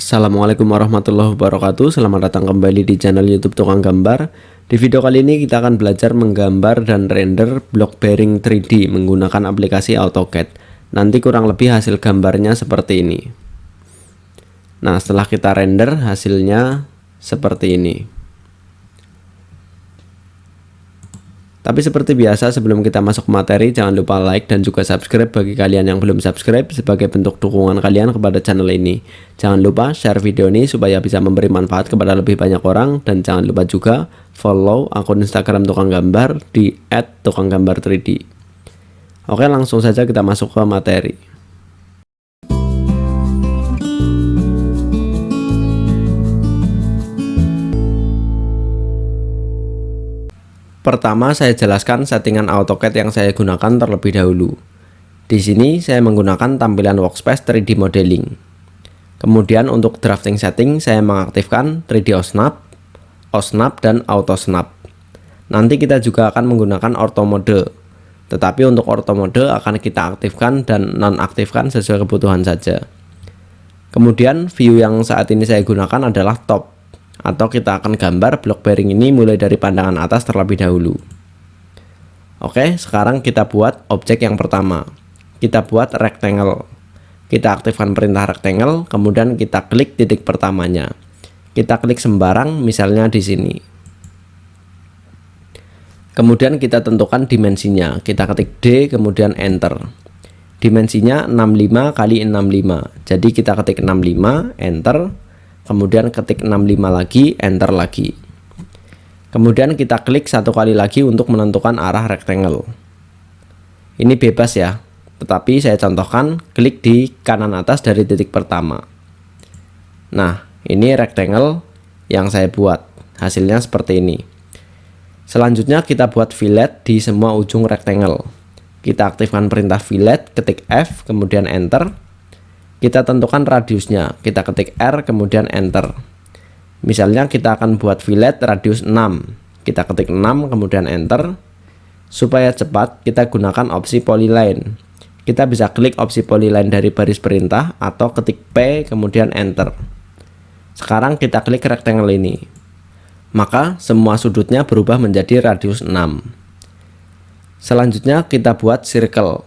Assalamualaikum warahmatullahi wabarakatuh. Selamat datang kembali di channel YouTube Tukang Gambar. Di video kali ini kita akan belajar menggambar dan render block bearing 3D menggunakan aplikasi AutoCAD. Nanti kurang lebih hasil gambarnya seperti ini. Nah, setelah kita render hasilnya seperti ini. Tapi seperti biasa, sebelum kita masuk materi, jangan lupa like dan juga subscribe bagi kalian yang belum subscribe sebagai bentuk dukungan kalian kepada channel ini. Jangan lupa share video ini supaya bisa memberi manfaat kepada lebih banyak orang, dan jangan lupa juga follow akun Instagram Tukang Gambar di @tukanggambar3d. Oke, langsung saja kita masuk ke materi. Pertama, saya jelaskan settingan AutoCAD yang saya gunakan terlebih dahulu. Di sini saya menggunakan tampilan workspace 3D modeling. Kemudian untuk drafting setting saya mengaktifkan 3D OSNAP, dan Auto Snap. Nanti kita juga akan menggunakan Ortho mode. Tetapi untuk Ortho mode akan kita aktifkan dan nonaktifkan sesuai kebutuhan saja. Kemudian view yang saat ini saya gunakan adalah top, atau kita akan gambar block bearing ini mulai dari pandangan atas terlebih dahulu. Oke, sekarang kita buat objek yang pertama. Kita buat rectangle. Kita aktifkan perintah rectangle, kemudian kita klik titik pertamanya. Kita klik sembarang, misalnya di sini. Kemudian kita tentukan dimensinya. Kita ketik D, kemudian enter. Dimensinya 65 x 65. Jadi kita ketik 65, enter. Kemudian ketik 65 lagi, enter lagi. Kemudian kita klik satu kali lagi untuk menentukan arah rectangle. Ini bebas ya, tetapi saya contohkan klik di kanan atas dari titik pertama. Nah, ini rectangle yang saya buat. Hasilnya seperti ini. Selanjutnya kita buat fillet di semua ujung rectangle. Kita aktifkan perintah fillet, ketik F, kemudian enter. Kita tentukan radiusnya, kita ketik R kemudian enter. Misalnya kita akan buat fillet radius 6. Kita ketik 6 kemudian enter. Supaya cepat kita gunakan opsi polyline. Kita bisa klik opsi polyline dari baris perintah atau ketik P kemudian enter. Sekarang kita klik rectangle ini. Maka semua sudutnya berubah menjadi radius 6. Selanjutnya kita buat circle.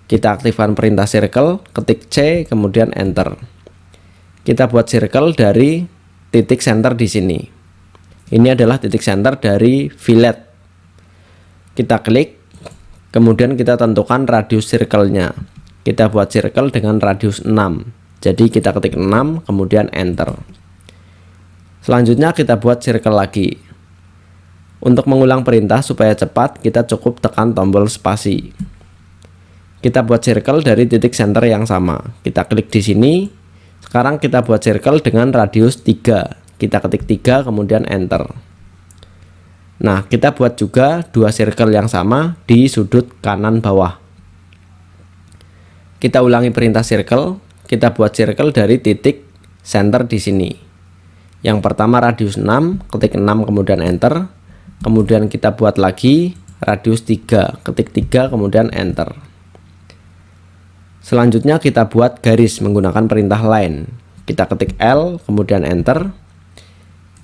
Kita aktifkan perintah circle, ketik C, kemudian enter. Kita buat circle dari titik center di sini. Ini adalah titik center dari fillet. Kita klik, kemudian kita tentukan radius circle-nya. Kita buat circle dengan radius 6. Jadi kita ketik 6, kemudian enter. Selanjutnya kita buat circle lagi. Untuk mengulang perintah supaya cepat, kita cukup tekan tombol spasi. Kita buat circle dari titik center yang sama. Kita klik di sini. Sekarang kita buat circle dengan radius 3. Kita ketik 3 kemudian enter. Nah, kita buat juga dua circle yang sama di sudut kanan bawah. Kita ulangi perintah circle. Kita buat circle dari titik center di sini. Yang pertama radius 6, ketik 6 kemudian enter. Kemudian kita buat lagi radius 3, ketik 3 kemudian enter. Selanjutnya kita buat garis menggunakan perintah line. Kita ketik L, kemudian enter.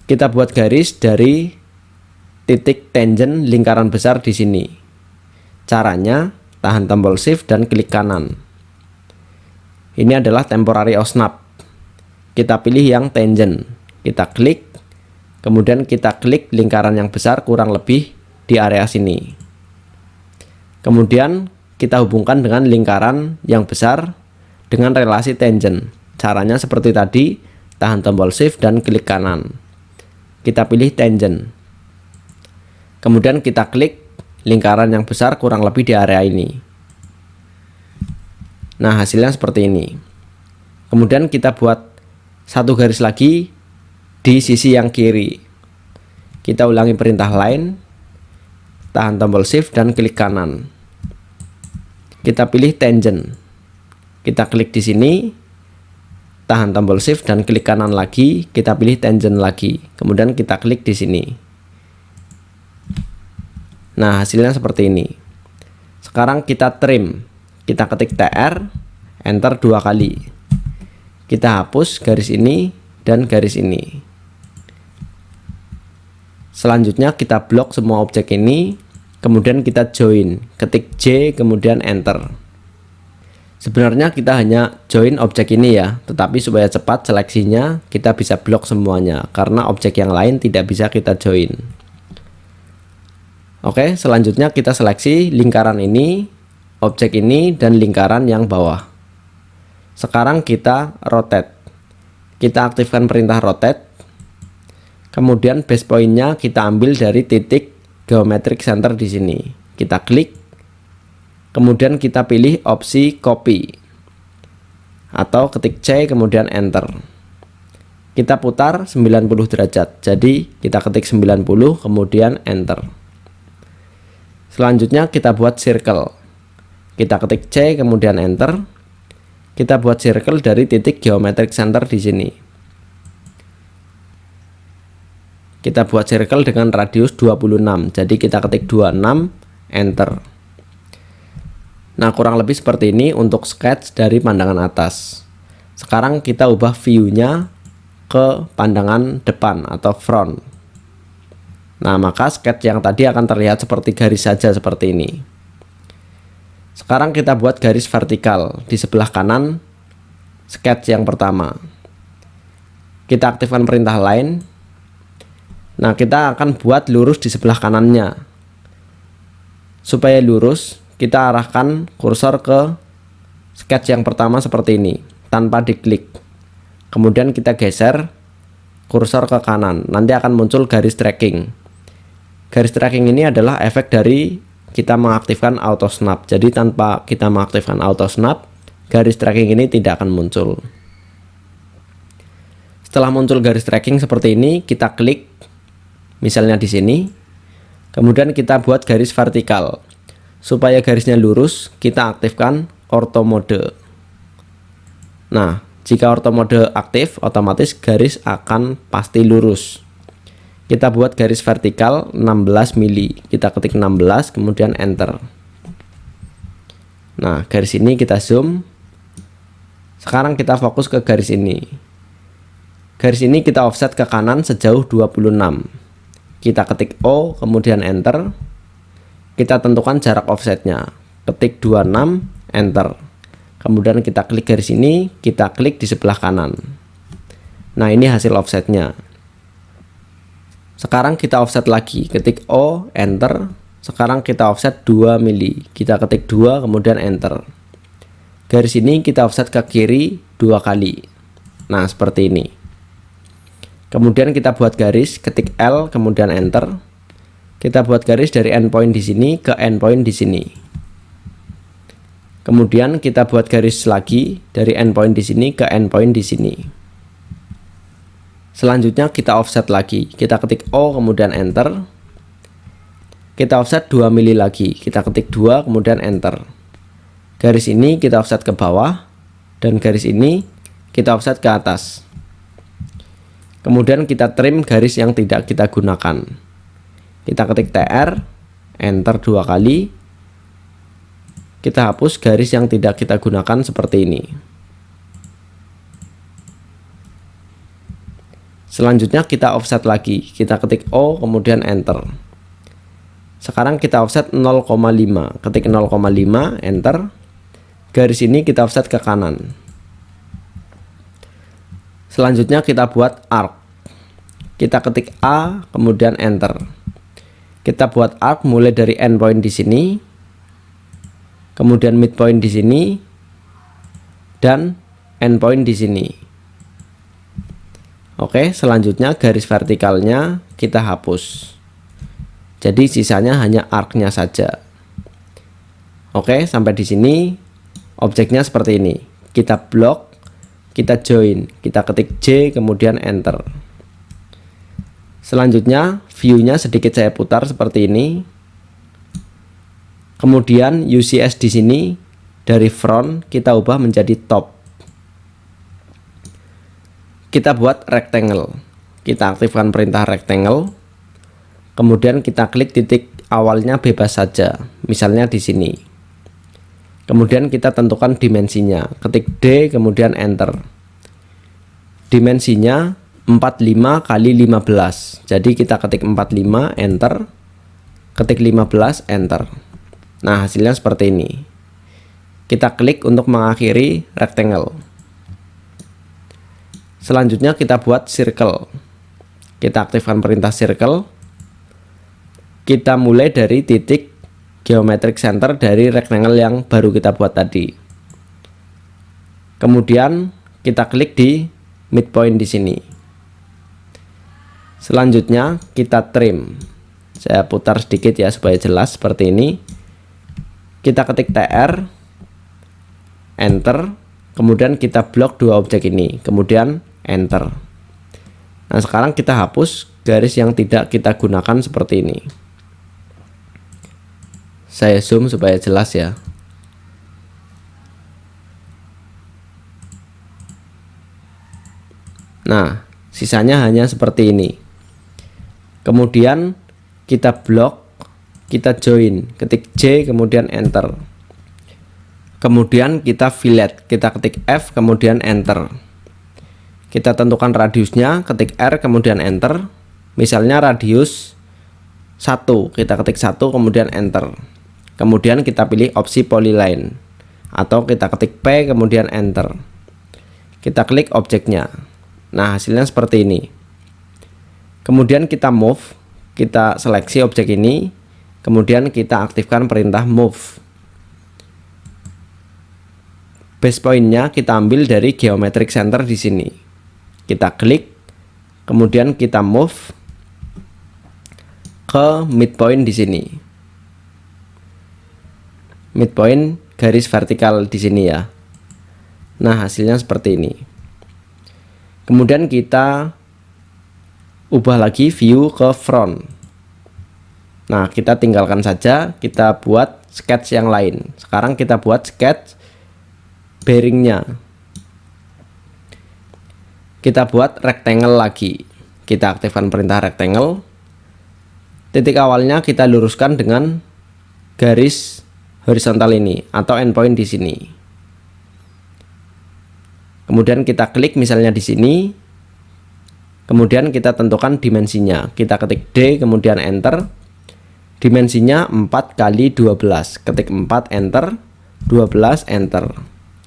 Kita buat garis dari titik tangent lingkaran besar di sini. Caranya, tahan tombol shift dan klik kanan. Ini adalah temporary OSNAP. Kita pilih yang tangent. Kita klik, kemudian kita klik lingkaran yang besar kurang lebih di area sini. Kemudian kita hubungkan dengan lingkaran yang besar dengan relasi tangent. Caranya seperti tadi, tahan tombol shift dan klik kanan. Kita pilih tangent. Kemudian kita klik lingkaran yang besar kurang lebih di area ini. Nah, hasilnya seperti ini. Kemudian kita buat satu garis lagi di sisi yang kiri. Kita ulangi perintah line, tahan tombol shift dan klik kanan. Kita pilih tangent. Kita klik di sini, tahan tombol shift dan klik kanan lagi, kita pilih tangent lagi. Kemudian kita klik di sini. Nah, hasilnya seperti ini. Sekarang kita trim. Kita ketik TR, enter 2 kali. Kita hapus garis ini dan garis ini. Selanjutnya kita blok semua objek ini, kemudian kita join, ketik J kemudian enter. Sebenarnya kita hanya join objek ini ya, tetapi supaya cepat seleksinya kita bisa blok semuanya karena objek yang lain tidak bisa kita join. Oke, selanjutnya kita seleksi lingkaran ini, objek ini, dan lingkaran yang bawah. Sekarang kita rotate. Kita aktifkan perintah rotate. Kemudian base point-nya kita ambil dari titik geometric center di sini. Kita klik. Kemudian kita pilih opsi copy. Atau ketik C kemudian enter. Kita putar 90 derajat. Jadi kita ketik 90 kemudian enter. Selanjutnya kita buat circle. Kita ketik C kemudian enter. Kita buat circle dari titik geometric center di sini. Kita buat circle dengan radius 26. Jadi kita ketik 26 enter. Nah, kurang lebih seperti ini untuk sketch dari pandangan atas. Sekarang kita ubah view-nya ke pandangan depan atau front. Nah, maka sketch yang tadi akan terlihat seperti garis saja seperti ini. Sekarang kita buat garis vertikal di sebelah kanan sketch yang pertama. Kita aktifkan perintah line. Nah, kita akan buat lurus di sebelah kanannya. Supaya lurus, kita arahkan kursor ke sketch yang pertama seperti ini, tanpa diklik. Kemudian kita geser kursor ke kanan, nanti akan muncul garis tracking. Garis tracking ini adalah efek dari kita mengaktifkan auto snap. Jadi tanpa kita mengaktifkan auto snap, garis tracking ini tidak akan muncul. Setelah muncul garis tracking seperti ini, kita klik, misalnya di sini. Kemudian kita buat garis vertikal. Supaya garisnya lurus, kita aktifkan ortho mode. Nah, jika ortho mode aktif, otomatis garis akan pasti lurus. Kita buat garis vertikal 16 mili. Kita ketik 16 kemudian enter. Nah, garis ini kita zoom. Sekarang kita fokus ke garis ini. Garis ini kita offset ke kanan sejauh 26. Kita ketik O kemudian enter. Kita tentukan jarak offsetnya. Ketik 26 enter. Kemudian kita klik garis ini, kita klik di sebelah kanan. Nah, ini hasil offsetnya. Sekarang kita offset lagi, ketik O, enter. Sekarang kita offset 2 mili. Kita ketik 2, kemudian enter. Garis ini kita offset ke kiri 2 kali. Nah, seperti ini. Kemudian kita buat garis, ketik L, kemudian enter. Kita buat garis dari endpoint di sini ke endpoint di sini. Kemudian kita buat garis lagi dari endpoint di sini ke endpoint di sini. Selanjutnya kita offset lagi. Kita ketik O kemudian enter. Kita offset 2 mili lagi. Kita ketik 2 kemudian enter. Garis ini kita offset ke bawah dan garis ini kita offset ke atas. Kemudian kita trim garis yang tidak kita gunakan. Kita ketik TR, enter 2 kali. Kita hapus garis yang tidak kita gunakan seperti ini. Selanjutnya kita offset lagi. Kita ketik O kemudian enter. Sekarang kita offset 0,5. Ketik 0,5 enter. Garis ini kita offset ke kanan. Selanjutnya kita buat arc. Kita ketik A kemudian enter. Kita buat arc mulai dari endpoint di sini, kemudian midpoint di sini, dan endpoint di sini. Oke, selanjutnya garis vertikalnya kita hapus. Jadi sisanya hanya arc-nya saja. Oke, sampai di sini objeknya seperti ini. Kita blok, kita join, kita ketik J kemudian enter. Selanjutnya view-nya sedikit saya putar seperti ini. Kemudian UCS di sini dari front kita ubah menjadi top. Kita buat rectangle. Kita aktifkan perintah rectangle. Kemudian kita klik titik awalnya bebas saja, misalnya di sini. Kemudian kita tentukan dimensinya. Ketik D kemudian enter. dimensinya 45 kali 15. Jadi kita ketik 45, enter, ketik 15, enter. Nah, hasilnya seperti ini. Kita klik untuk mengakhiri rectangle. Selanjutnya kita buat circle. Kita aktifkan perintah circle. Kita mulai dari titik geometric center dari rectangle yang baru kita buat tadi. Kemudian kita klik di midpoint di sini. Selanjutnya kita trim. Saya putar sedikit ya supaya jelas seperti ini. Kita ketik TR, enter, kemudian kita blok dua objek ini, kemudian enter. Nah, sekarang kita hapus garis yang tidak kita gunakan seperti ini. Saya zoom supaya jelas ya. Nah, sisanya hanya seperti ini. Kemudian kita blok, kita join, ketik J kemudian enter. Kemudian kita fillet, kita ketik F kemudian enter. Kita tentukan radiusnya, ketik R kemudian enter. Misalnya radius 1, kita ketik 1 kemudian enter. Kemudian kita pilih opsi polyline atau kita ketik P kemudian enter. Kita klik objeknya. Nah, hasilnya seperti ini. Kemudian kita move, kita seleksi objek ini, kemudian kita aktifkan perintah move. Base pointnya kita ambil dari geometric center di sini. Kita klik, kemudian kita move ke midpoint di sini. Midpoint garis vertikal di sini ya. Nah, hasilnya seperti ini. Kemudian kita ubah lagi view ke front. Nah, kita tinggalkan saja, kita buat sketch yang lain. Sekarang kita buat sketch bearingnya. Kita buat rectangle lagi. Kita aktifkan perintah rectangle. Titik awalnya kita luruskan dengan garis horizontal ini atau endpoint di sini. Kemudian kita klik misalnya di sini. Kemudian kita tentukan dimensinya. Kita ketik D kemudian enter. Dimensinya 4 kali 12. Ketik 4 enter, 12 enter.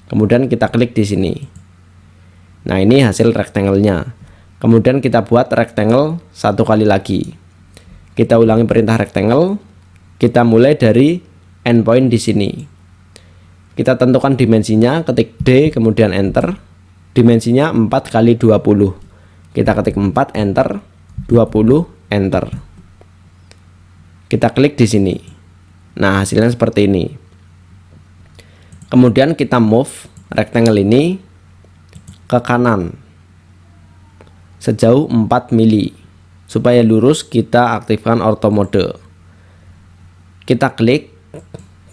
Kemudian kita klik di sini. Nah, ini hasil rectangle-nya. Kemudian kita buat rectangle satu kali lagi. Kita ulangi perintah rectangle. Kita mulai dari endpoint di sini. Kita tentukan dimensinya, ketik D kemudian enter. Dimensinya 4 kali 20. Kita ketik 4 enter, 20 enter. Kita klik di sini. Nah, hasilnya seperti ini. Kemudian kita move rectangle ini ke kanan sejauh 4 mili. Supaya lurus kita aktifkan auto mode. Kita klik,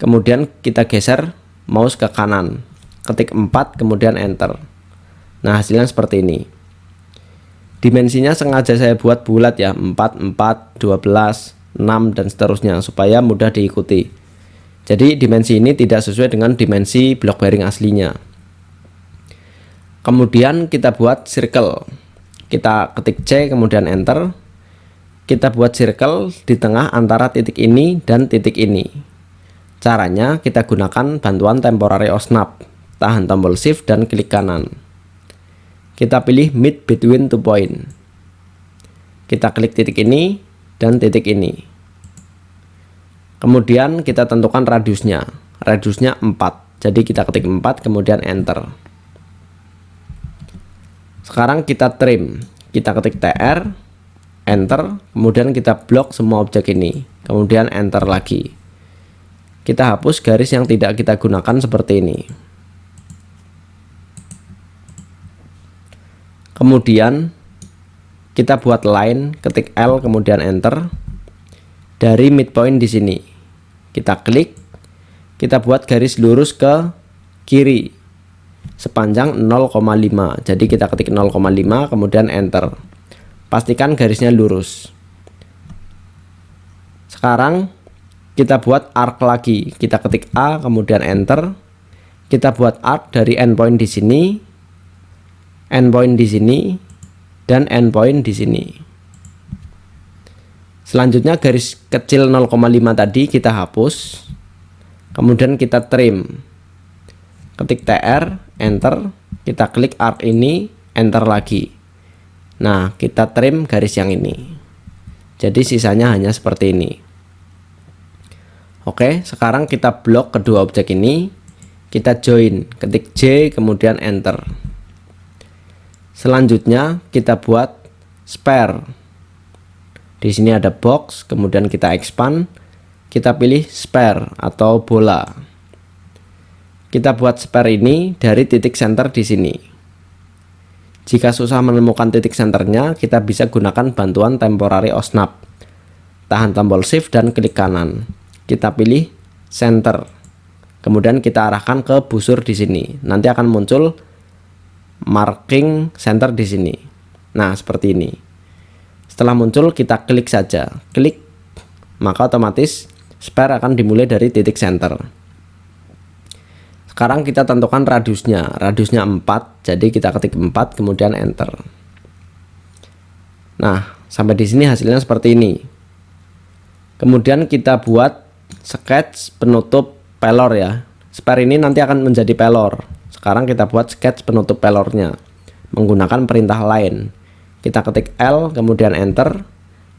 kemudian kita geser mouse ke kanan, ketik 4 kemudian enter. Nah, hasilnya seperti ini. Dimensinya sengaja saya buat bulat ya, 4, 4, 12, 6 dan seterusnya supaya mudah diikuti. Jadi dimensi ini tidak sesuai dengan dimensi block bearing aslinya. Kemudian kita buat circle. Kita ketik C kemudian enter. Kita buat circle di tengah antara titik ini dan titik ini. Caranya kita gunakan bantuan temporary snap. Tahan tombol shift dan klik kanan. Kita pilih mid between two point. Kita klik titik ini dan titik ini. Kemudian kita tentukan radiusnya. Radiusnya 4. Jadi kita ketik 4 kemudian enter. Sekarang kita trim. Kita ketik TR, enter, kemudian kita blok semua objek ini. Kemudian enter lagi. Kita hapus garis yang tidak kita gunakan seperti ini. Kemudian kita buat line, ketik L kemudian enter. Dari midpoint di sini kita klik, kita buat garis lurus ke kiri sepanjang 0,5. Jadi kita ketik 0,5 kemudian enter. Pastikan garisnya lurus. Sekarang kita buat arc lagi. Kita ketik A kemudian enter. Kita buat arc dari endpoint di sini endpoint di sini, dan endpoint di sini. Selanjutnya garis kecil 0,5 tadi kita hapus. Kemudian kita trim. Ketik TR, enter, kita klik arc ini, enter lagi. Nah, kita trim garis yang ini. Jadi sisanya hanya seperti ini. Oke, sekarang kita blok kedua objek ini. Kita join, ketik J, kemudian enter. Selanjutnya kita buat spare. Di sini ada box, kemudian kita expand. Kita pilih spare atau bola. Kita buat spare ini dari titik center di sini. Jika susah menemukan titik senternya, kita bisa gunakan bantuan temporary OSNAP. Tahan tombol shift dan klik kanan. Kita pilih center. Kemudian kita arahkan ke busur di sini. Nanti akan muncul marking center di sini. Nah, seperti ini. Setelah muncul, kita klik saja. Klik, maka otomatis spare akan dimulai dari titik center. Sekarang kita tentukan radiusnya. Radiusnya 4, jadi kita ketik 4, kemudian enter. Nah, sampai di sini hasilnya seperti ini. Kemudian kita buat sketch penutup pelor ya. Spare ini nanti akan menjadi pelor. Sekarang kita buat sketch penutup pelornya menggunakan perintah line. Kita ketik L kemudian enter.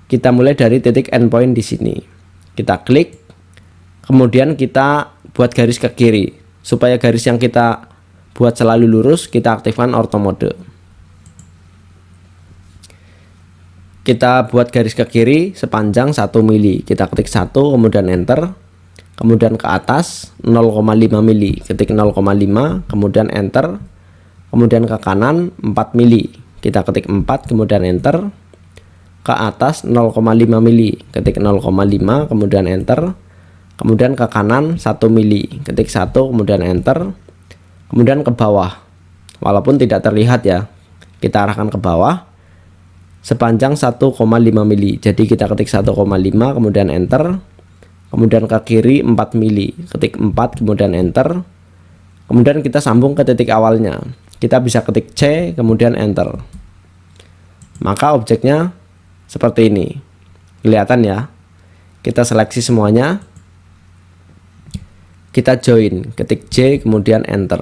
Kita mulai dari titik endpoint di sini. Kita klik. Kemudian kita buat garis ke kiri. Supaya garis yang kita buat selalu lurus, kita aktifkan ortho mode. Kita buat garis ke kiri sepanjang 1 mili. Kita ketik 1 kemudian enter. Kemudian ke atas 0,5 mili. Ketik 0,5 kemudian enter. Kemudian ke kanan 4 mili. Kita ketik 4 kemudian enter. Ke atas 0,5 mili. Ketik 0,5 kemudian enter. Kemudian ke kanan 1 mili. Ketik 1 kemudian enter. Kemudian ke bawah. Walaupun tidak terlihat ya. Kita arahkan ke bawah sepanjang 1,5 mili. Jadi kita ketik 1,5 kemudian enter. Kemudian ke kiri 4 mili. Ketik 4 kemudian enter. Kemudian kita sambung ke titik awalnya. Kita bisa ketik C kemudian enter. Maka objeknya seperti ini. Kelihatan ya. Kita seleksi semuanya. Kita join, ketik J kemudian enter.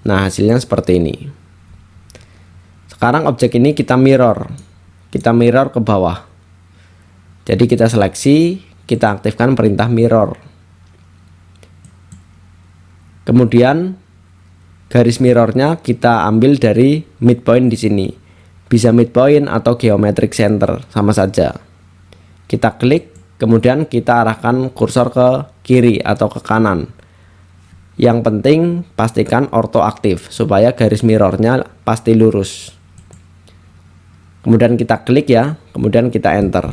Nah, hasilnya seperti ini. Sekarang objek ini kita mirror. Kita mirror ke bawah. Jadi kita seleksi, kita aktifkan perintah mirror. Kemudian garis mirrornya kita ambil dari midpoint di sini. Bisa midpoint atau geometric center, sama saja. Kita klik, kemudian kita arahkan kursor ke kiri atau ke kanan. Yang penting pastikan ortho aktif supaya garis mirrornya pasti lurus. Kemudian kita klik ya, kemudian kita enter.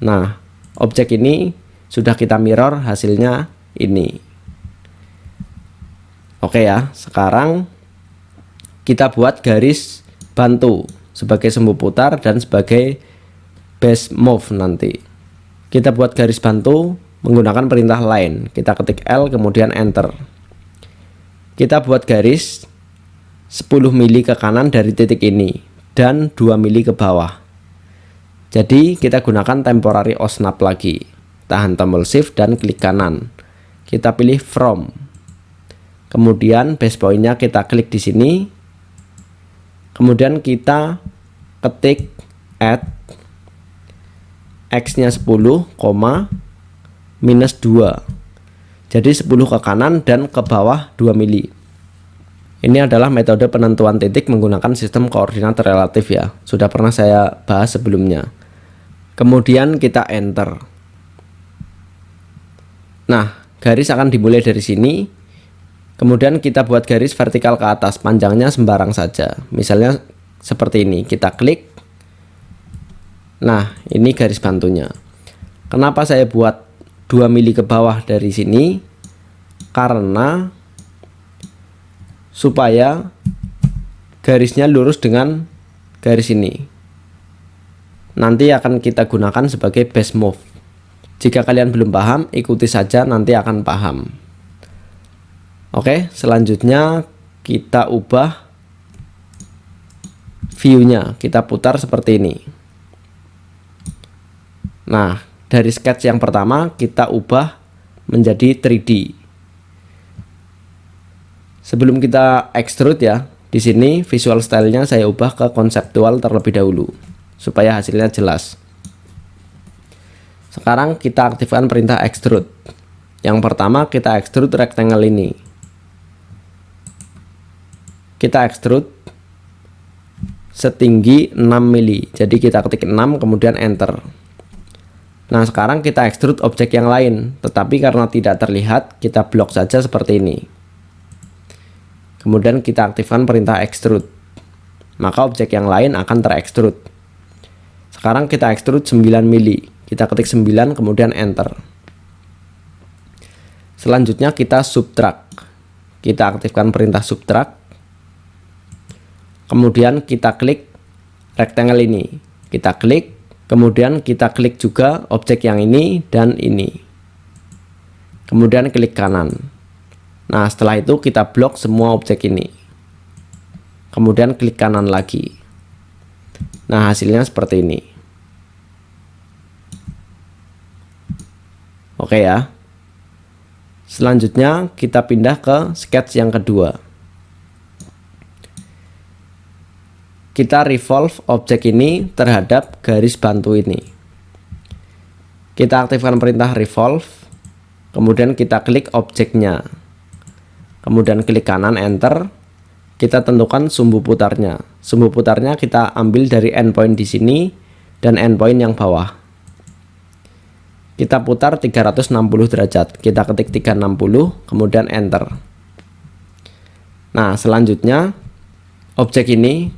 Nah, objek ini sudah kita mirror, hasilnya ini. Oke ya, sekarang kita buat garis bantu sebagai sumbu putar dan sebagai base move nanti. Kita buat garis bantu menggunakan perintah line. Kita ketik L kemudian enter. Kita buat garis 10 mili ke kanan dari titik ini dan 2 mili ke bawah. Jadi kita gunakan temporary OSNAP lagi. Tahan tombol shift dan klik kanan. Kita pilih from. Kemudian base pointnya kita klik di sini. Kemudian kita ketik add X nya 10, minus 2. Jadi 10 ke kanan dan ke bawah 2 mili. Ini adalah metode penentuan titik menggunakan sistem koordinat relatif ya. Sudah pernah saya bahas sebelumnya. Kemudian kita enter. Nah, garis akan dimulai dari sini. Kemudian kita buat garis vertikal ke atas, panjangnya sembarang saja. Misalnya seperti ini, kita klik. Nah, ini garis bantunya. Kenapa saya buat 2 mili ke bawah dari sini? Karena supaya garisnya lurus dengan garis ini. Nanti akan kita gunakan sebagai base move. Jika kalian belum paham, ikuti saja, nanti akan paham. Oke, selanjutnya kita ubah view-nya, kita putar seperti ini. Nah, dari sketch yang pertama kita ubah menjadi 3D. Sebelum kita extrude ya, di sini visual style-nya saya ubah ke konseptual terlebih dahulu supaya hasilnya jelas. Sekarang kita aktifkan perintah extrude. Yang pertama kita extrude rectangle ini. Kita extrude setinggi 6 mili. Jadi kita ketik 6 kemudian enter. Nah, sekarang kita extrude objek yang lain, tetapi karena tidak terlihat, kita blok saja seperti ini. Kemudian kita aktifkan perintah extrude. Maka objek yang lain akan terextrude. Sekarang kita extrude 9 mili. Kita ketik 9 kemudian enter. Selanjutnya kita subtract. Kita aktifkan perintah subtract. Kemudian kita klik rectangle ini. Kita klik. Kemudian kita klik juga objek yang ini dan ini. Kemudian klik kanan. Nah, setelah itu kita blok semua objek ini. Kemudian klik kanan lagi. Nah, hasilnya seperti ini. Oke ya. Selanjutnya kita pindah ke sketch yang kedua. Kita revolve objek ini terhadap garis bantu ini. Kita aktifkan perintah revolve, kemudian kita klik objeknya, kemudian klik kanan enter. Kita tentukan sumbu putarnya. Sumbu putarnya kita ambil dari endpoint di sini dan endpoint yang bawah. Kita putar 360 derajat. Kita ketik 360, kemudian enter. Nah, selanjutnya objek ini.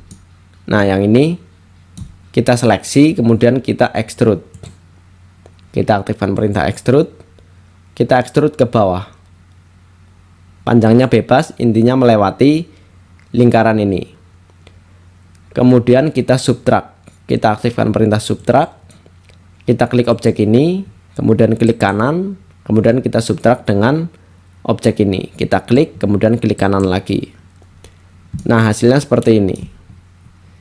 Nah, yang ini kita seleksi, kemudian kita extrude. Kita aktifkan perintah extrude. Kita extrude ke bawah. Panjangnya bebas, intinya melewati lingkaran ini. Kemudian kita subtract. Kita aktifkan perintah subtract. Kita klik objek ini, kemudian klik kanan, kemudian kita subtract dengan objek ini. Kita klik, kemudian klik kanan lagi. Nah, hasilnya seperti ini.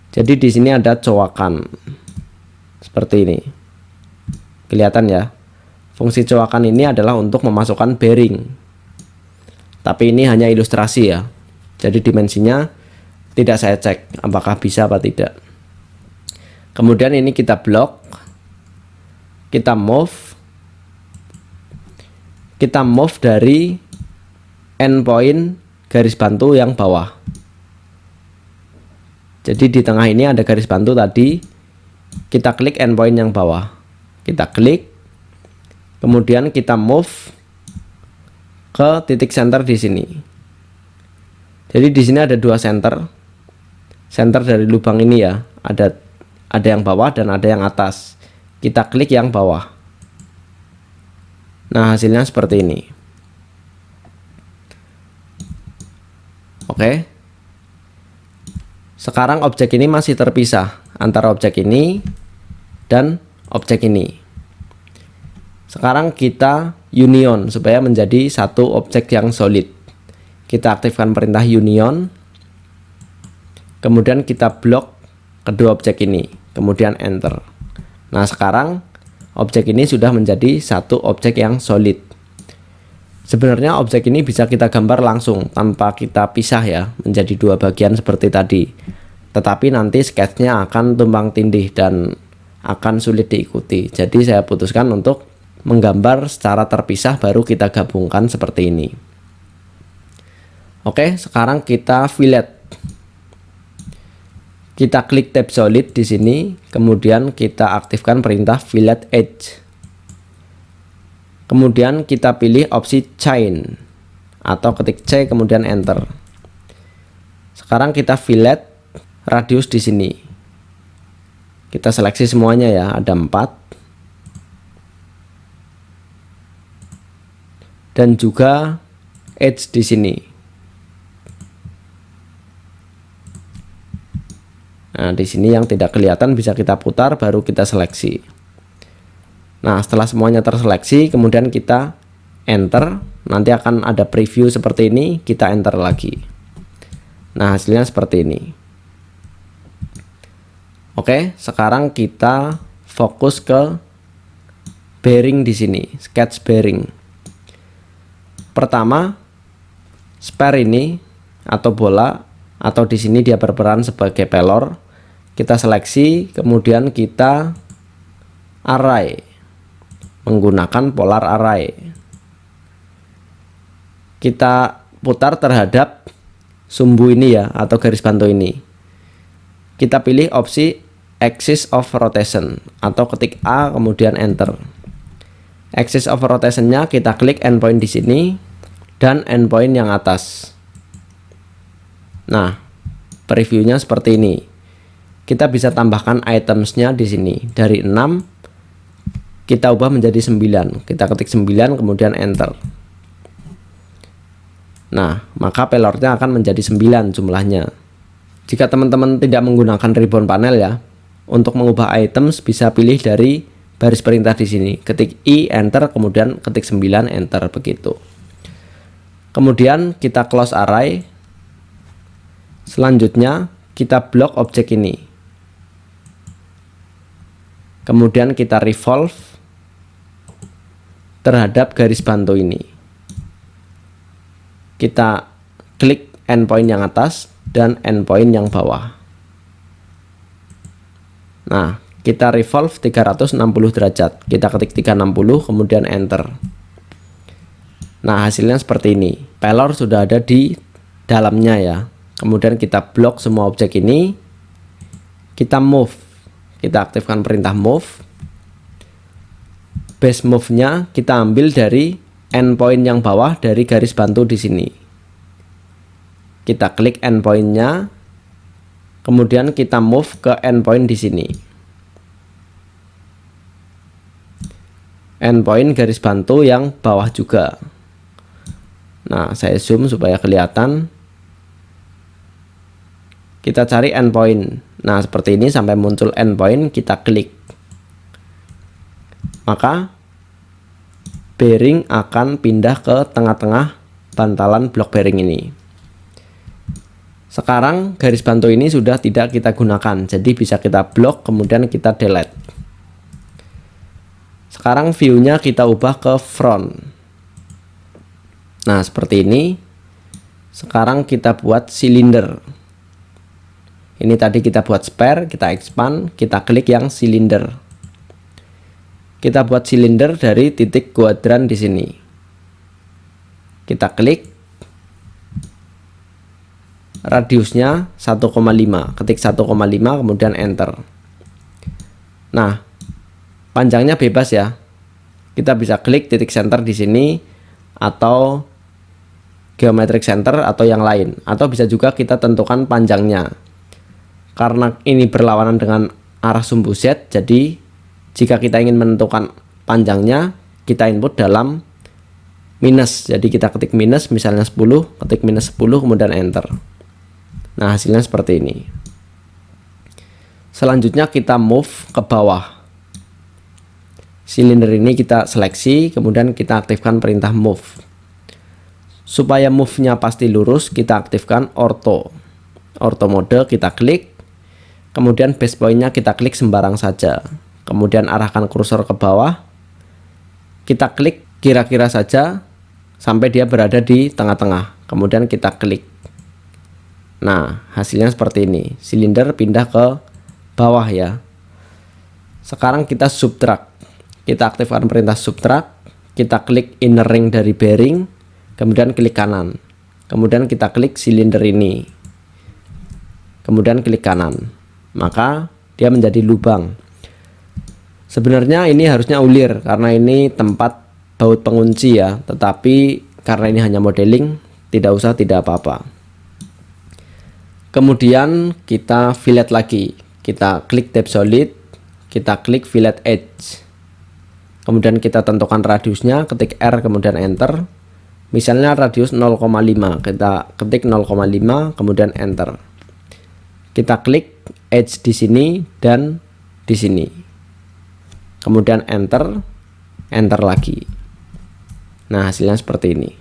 Jadi di sini ada cowakan seperti ini. Kelihatan ya. Fungsi cowakan ini adalah untuk memasukkan bearing. Tapi ini hanya ilustrasi ya. Jadi dimensinya tidak saya cek apakah bisa apa tidak. Kemudian ini kita blok. Kita move. Kita move dari endpoint garis bantu yang bawah. Jadi di tengah ini ada garis bantu tadi. Kita klik endpoint yang bawah. Kita klik. Kemudian kita move ke titik center di sini. Jadi di sini ada dua center. Center dari lubang ini ya. Ada yang bawah dan ada yang atas. Kita klik yang bawah. Nah, hasilnya seperti ini. Oke. Sekarang objek ini masih terpisah antara objek ini dan objek ini. Sekarang kita union supaya menjadi satu objek yang solid. Kita aktifkan perintah union. Kemudian kita blok kedua objek ini. Kemudian enter. Nah, sekarang objek ini sudah menjadi satu objek yang solid. Sebenarnya objek ini bisa kita gambar langsung tanpa kita pisah ya, menjadi dua bagian seperti tadi. Tetapi nanti sketchnya akan tumpang tindih dan akan sulit diikuti. Jadi saya putuskan untuk menggambar secara terpisah baru kita gabungkan seperti ini. Oke, sekarang kita fillet. Kita klik tab solid di sini, kemudian kita aktifkan perintah fillet edge. Kemudian kita pilih opsi chain atau ketik C kemudian enter. Sekarang kita fillet radius di sini. Kita seleksi semuanya ya, ada 4. Dan juga edge di sini. Nah, di sini yang tidak kelihatan bisa kita putar baru kita seleksi. Nah, setelah semuanya terseleksi, kemudian kita enter. Nanti akan ada preview seperti ini, kita enter lagi. Nah, hasilnya seperti ini. Oke, sekarang kita fokus ke bearing di sini, sketch bearing. Pertama, spare ini atau bola, atau di sini dia berperan sebagai pelor. Kita seleksi, kemudian kita array menggunakan polar array. Kita putar terhadap sumbu ini ya, atau garis bantu ini. Kita pilih opsi axis of rotation atau ketik A kemudian enter. Axis of rotation-nya kita klik endpoint di sini dan endpoint yang atas. Nah, previewnya seperti ini. Kita bisa tambahkan items-nya di sini. Dari 6 kita ubah menjadi 9. Kita ketik 9 kemudian enter. Nah, maka pelornya akan menjadi 9 jumlahnya. Jika teman-teman tidak menggunakan ribbon panel ya, untuk mengubah items bisa pilih dari baris perintah di sini. Ketik I enter kemudian ketik 9 enter begitu. Kemudian kita close array. Selanjutnya kita blok objek ini. Kemudian kita revolve terhadap garis bantu ini. Kita klik endpoint yang atas dan endpoint yang bawah. Nah, kita revolve 360 derajat. Kita ketik 360 kemudian enter. Nah, hasilnya seperti ini. Pelor sudah ada di dalamnya ya. Kemudian kita blok semua objek ini. Kita move. Kita aktifkan perintah move. Base move-nya kita ambil dari endpoint yang bawah dari garis bantu di sini. Kita klik endpoint-nya. Kemudian kita move ke endpoint di sini. Endpoint garis bantu yang bawah juga. Nah, saya zoom supaya kelihatan. Kita cari endpoint. Nah, seperti ini sampai muncul endpoint, kita klik. Maka bearing akan pindah ke tengah-tengah bantalan blok bearing ini. Sekarang garis bantu ini sudah tidak kita gunakan, jadi bisa kita blok kemudian kita delete. Sekarang view-nya kita ubah ke front. Nah, seperti ini. Sekarang kita buat silinder. Ini tadi kita buat spare, kita expand, kita klik yang silinder. Kita buat silinder dari titik kuadran di sini. Kita klik. Radiusnya 1,5. Ketik 1,5 kemudian enter. Nah, panjangnya bebas ya. Kita bisa klik titik center di sini atau geometric center atau yang lain, atau bisa juga kita tentukan panjangnya. Karena ini berlawanan dengan arah sumbu Z, jadi jika kita ingin menentukan panjangnya, kita input dalam minus. Jadi kita ketik minus, misalnya 10, ketik minus 10 kemudian enter. Nah, hasilnya seperti ini. Selanjutnya kita move ke bawah. Silinder ini kita seleksi, kemudian kita aktifkan perintah move. Supaya move-nya pasti lurus, kita aktifkan ortho. Ortho mode kita klik. Kemudian base point-nya kita klik sembarang saja. Kemudian arahkan kursor ke bawah. Kita klik kira-kira saja sampai dia berada di tengah-tengah. Kemudian kita klik. Nah, hasilnya seperti ini. Silinder pindah ke bawah ya. Sekarang kita subtract. Kita aktifkan perintah subtract. Kita klik inner ring dari bearing. Kemudian klik kanan. Kemudian kita klik silinder ini. Kemudian klik kanan. Maka dia menjadi lubang. Sebenarnya ini harusnya ulir karena ini tempat baut pengunci ya. Tetapi karena ini hanya modeling, tidak usah, tidak apa-apa. Kemudian kita fillet lagi. Kita klik tab solid. Kita klik fillet edge. Kemudian kita tentukan radiusnya. Ketik R kemudian enter. Misalnya radius 0,5, kita ketik 0,5 kemudian enter. Kita klik edge di sini dan di sini. Kemudian enter, enter lagi. Nah, hasilnya seperti ini.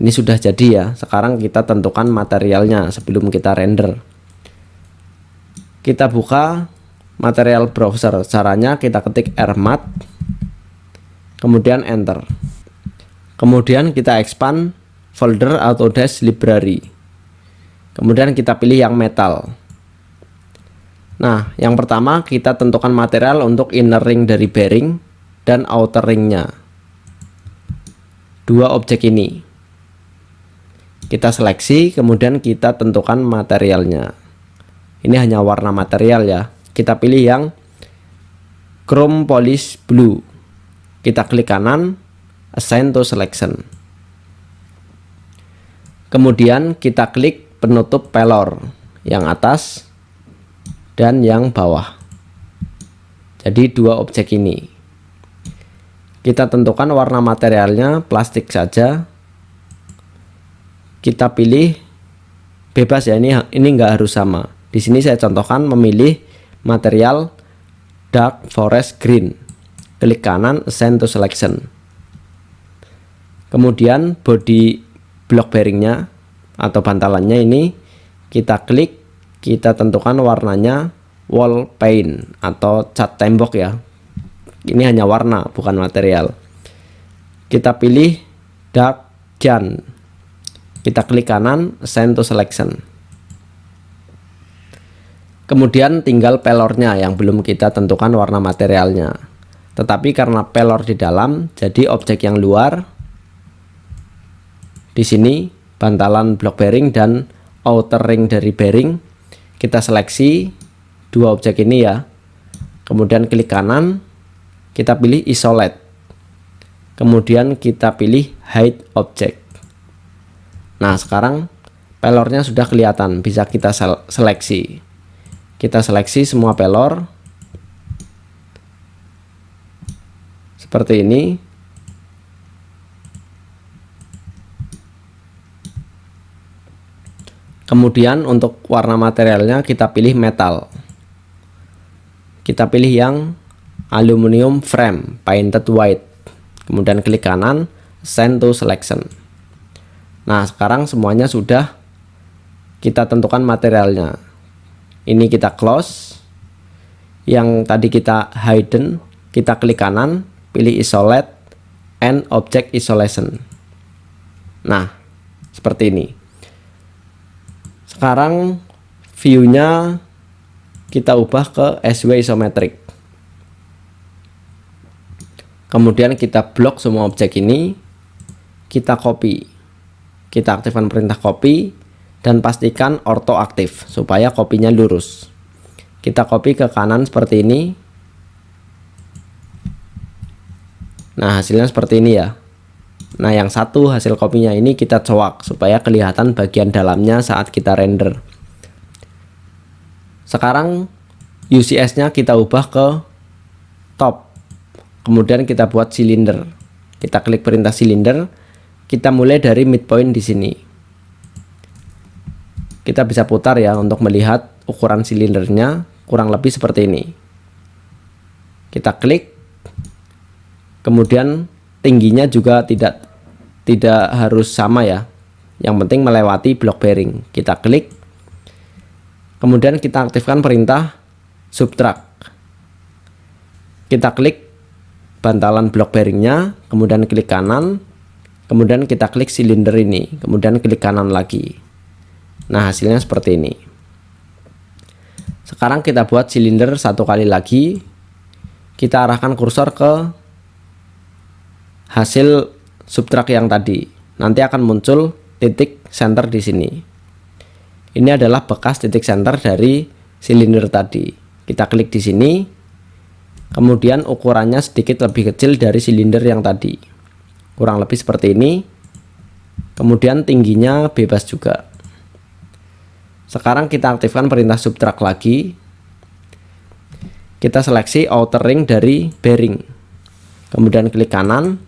Ini sudah jadi ya. Sekarang kita tentukan materialnya sebelum kita render. Kita buka material browser. Caranya kita ketik rmat, kemudian enter. Kemudian kita expand folder Autodesk Library. Kemudian kita pilih yang metal. Nah, yang pertama kita tentukan material untuk inner ring dari bearing dan outer ringnya. Dua objek ini. Kita seleksi, kemudian kita tentukan materialnya. Ini hanya warna material ya. Kita pilih yang chrome polish blue. Kita klik kanan, assign to selection. Kemudian kita klik penutup pelor yang atas dan yang bawah. Jadi dua objek ini. Kita tentukan warna materialnya plastik saja. Kita pilih bebas ya, ini nggak harus sama. Di sini saya contohkan memilih material dark forest green. Klik kanan, assign to selection. Kemudian body block bearingnya atau bantalannya ini kita klik, kita tentukan warnanya wall paint atau cat tembok ya. Ini hanya warna, bukan material. Kita pilih dark jan. Kita klik kanan, assign to selection. Kemudian tinggal pelornya yang belum kita tentukan warna materialnya. Tetapi karena pelor di dalam, jadi objek yang luar di sini bantalan block bearing dan outer ring dari bearing. Kita seleksi dua objek ini ya. Kemudian klik kanan, kita pilih isolate. Kemudian kita pilih hide object. Nah, sekarang pelornya sudah kelihatan, bisa kita seleksi. Kita seleksi semua pelor seperti ini. Kemudian untuk warna materialnya kita pilih metal. Kita pilih yang aluminium frame painted white. Kemudian klik kanan, assign to selection. Nah, sekarang semuanya sudah kita tentukan materialnya. Ini kita close. Yang tadi kita hidden, kita klik kanan, pilih isolate and object isolation. Nah, seperti ini. Sekarang view-nya kita ubah ke SW isometric. Kemudian kita blok semua objek ini, kita copy. Kita aktifkan perintah copy dan pastikan ortho aktif supaya kopinya lurus. Kita copy ke kanan seperti ini. Nah, hasilnya seperti ini ya. Nah, yang satu hasil kopinya ini kita coak supaya kelihatan bagian dalamnya saat kita render. Sekarang UCS-nya kita ubah ke top. Kemudian kita buat silinder. Kita klik perintah silinder. Kita mulai dari midpoint di sini. Kita bisa putar ya untuk melihat ukuran silindernya, kurang lebih seperti ini. Kita klik. Kemudian tingginya juga tidak harus sama ya. Yang penting melewati block bearing. Kita klik. Kemudian kita aktifkan perintah subtract. Kita klik bantalan block bearingnya, kemudian klik kanan, kemudian kita klik silinder ini, kemudian klik kanan lagi. Nah, hasilnya seperti ini. Sekarang kita buat silinder satu kali lagi. Kita arahkan kursor ke hasil subtract yang tadi. Nanti akan muncul titik center di sini. Ini adalah bekas titik center dari silinder tadi. Kita klik di sini. Kemudian ukurannya sedikit lebih kecil dari silinder yang tadi. Kurang lebih seperti ini. Kemudian tingginya bebas juga. Sekarang kita aktifkan perintah subtract lagi. Kita seleksi outer ring dari bearing. Kemudian klik kanan.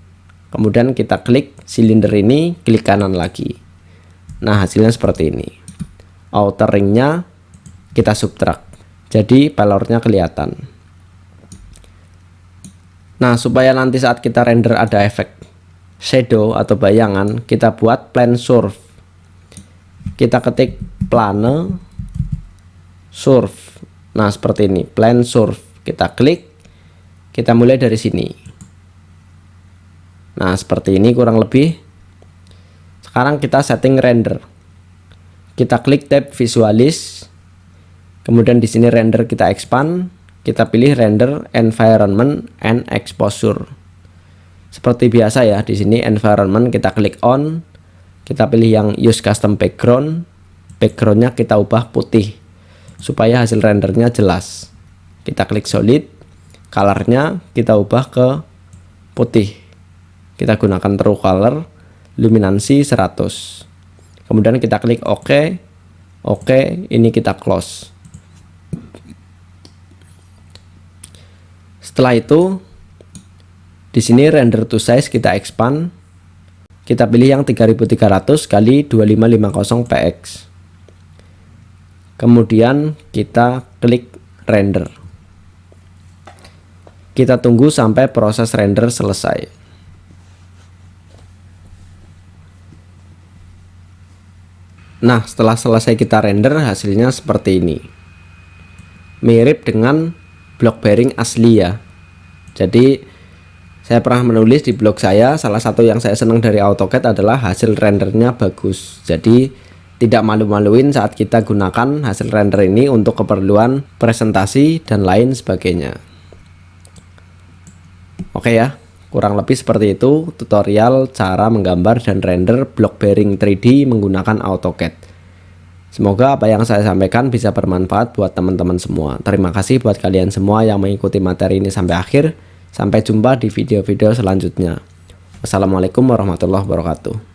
Kemudian kita klik silinder ini, klik kanan lagi. Nah, hasilnya seperti ini. Outer ringnya kita subtract. Jadi pelornya kelihatan. Nah, supaya nanti saat kita render ada efek shadow atau bayangan, kita buat plane surf. Kita ketik plane surf. Nah, seperti ini, plan surf. Kita klik, kita mulai dari sini. Nah, seperti ini kurang lebih. Sekarang kita setting render. Kita klik tab visualis. Kemudian di sini render kita expand. Kita pilih render environment and exposure. Seperti biasa ya, di sini environment kita klik on. Kita pilih yang use custom background. Backgroundnya kita ubah putih supaya hasil rendernya jelas. Kita klik solid, colornya kita ubah ke putih. Kita gunakan true color, luminansi 100. Kemudian kita klik OK. OK, ini kita close. Setelah itu, di sini render to size kita expand. Kita pilih yang 3300 kali 2550 px. Kemudian kita klik render. Kita tunggu sampai proses render selesai. Nah, setelah selesai kita render, hasilnya seperti ini. Mirip dengan block bearing asli ya. Jadi saya pernah menulis di blog saya, salah satu yang saya senang dari AutoCAD adalah hasil rendernya bagus. Jadi tidak malu-maluin saat kita gunakan hasil render ini untuk keperluan presentasi dan lain sebagainya. Oke ya, kurang lebih seperti itu tutorial cara menggambar dan render block bearing 3D menggunakan AutoCAD. Semoga apa yang saya sampaikan bisa bermanfaat buat teman-teman semua. Terima kasih buat kalian semua yang mengikuti materi ini sampai akhir. Sampai jumpa di video-video selanjutnya. Wassalamualaikum warahmatullahi wabarakatuh.